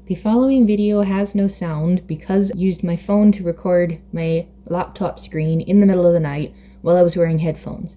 The following video has no sound because I used my phone to record my laptop screen in the middle of the night while I was wearing headphones.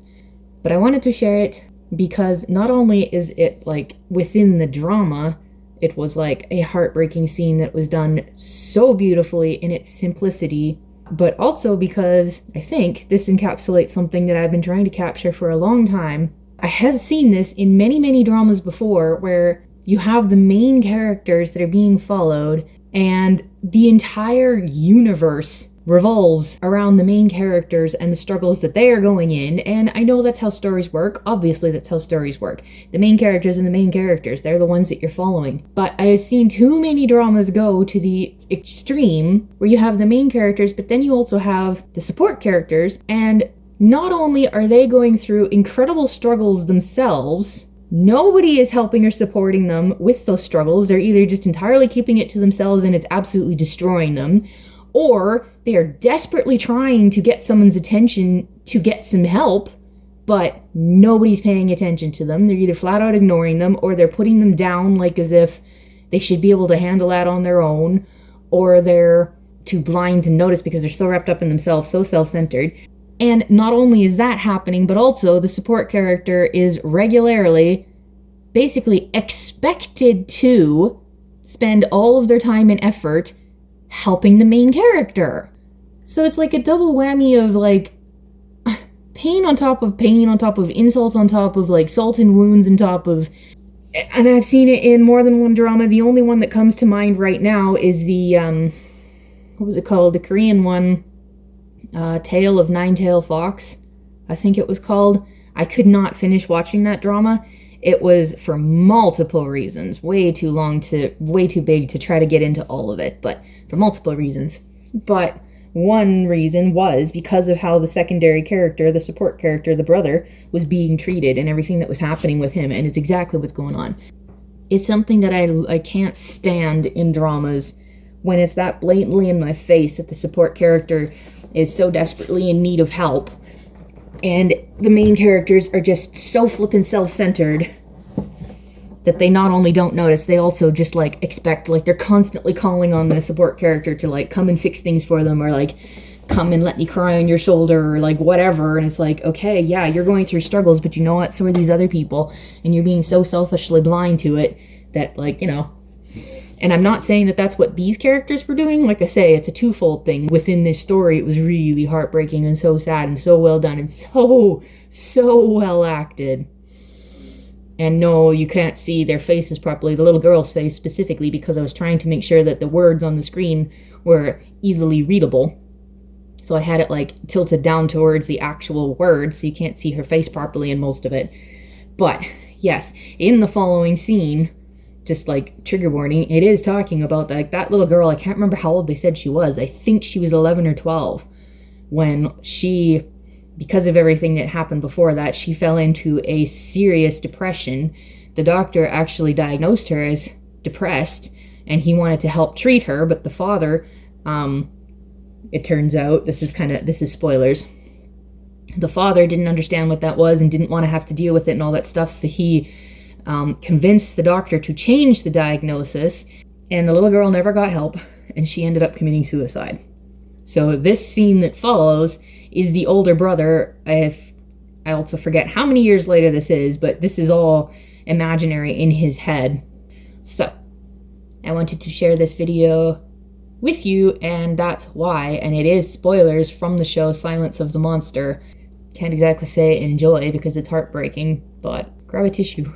But I wanted to share it because not only is it like within the drama, it was like a heartbreaking scene that was done so beautifully in its simplicity, but also because I think this encapsulates something that I've been trying to capture for a long time. I have seen this in many, many dramas before where you have the main characters that are being followed and the entire universe revolves around the main characters and the struggles that they are going in. And I know that's how stories work. Obviously, that's how stories work. The main characters and the main characters, they're the ones that you're following. But I have seen too many dramas go to the extreme where you have the main characters, but then you also have the support characters. And not only are they going through incredible struggles themselves, nobody is helping or supporting them with those struggles. They're either just entirely keeping it to themselves and it's absolutely destroying them, or they are desperately trying to get someone's attention to get some help, but nobody's paying attention to them. They're either flat out ignoring them, or they're putting them down like as if they should be able to handle that on their own, or they're too blind to notice because they're so wrapped up in themselves, so self-centered. And not only is that happening, but also the support character is regularly, basically expected to spend all of their time and effort helping the main character. So it's like a double whammy of like pain on top of pain on top of insult on top of like salt and wounds on top of... And I've seen it in more than one drama. The only one that comes to mind right now is the, what was it called? The Korean one. Tale of Nine-Tailed Fox, I think it was called. I could not finish watching that drama. It was for multiple reasons. Way too big to try to get into all of it, but for multiple reasons. But one reason was because of how the secondary character, the support character, the brother, was being treated and everything that was happening with him, and it's exactly what's going on. It's something that I can't stand in dramas when it's that blatantly in my face that the support character is so desperately in need of help, and the main characters are just so flippin' self-centered that they not only don't notice, they also just like expect, like they're constantly calling on the support character to like come and fix things for them, or like come and let me cry on your shoulder, or like whatever. And it's like, okay, yeah, you're going through struggles, but you know what, so are these other people, and you're being so selfishly blind to it that, like, you know. And I'm not saying that that's what these characters were doing. Like I say, it's a twofold thing. Within this story, it was really heartbreaking and so sad and so well done and so well acted. And no, you can't see their faces properly, the little girl's face specifically, because I was trying to make sure that the words on the screen were easily readable. So I had it like tilted down towards the actual words, so you can't see her face properly in most of it. But yes, in the following scene, just like trigger warning, it is talking about like that little girl. I can't remember how old they said she was. I think she was 11 or 12 when she, because of everything that happened before that, she fell into a serious depression. The doctor actually diagnosed her as depressed, and he wanted to help treat her, but the father, it turns out, this is spoilers, the father didn't understand what that was and didn't want to have to deal with it and all that stuff, so he convinced the doctor to change the diagnosis, and the little girl never got help, and she ended up committing suicide. So this scene that follows is the older brother. I also forget how many years later this is, but this is all imaginary in his head. So I wanted to share this video with you, and that's why. And it is spoilers from the show Silence of the Monster. Can't exactly say enjoy because it's heartbreaking, but grab a tissue.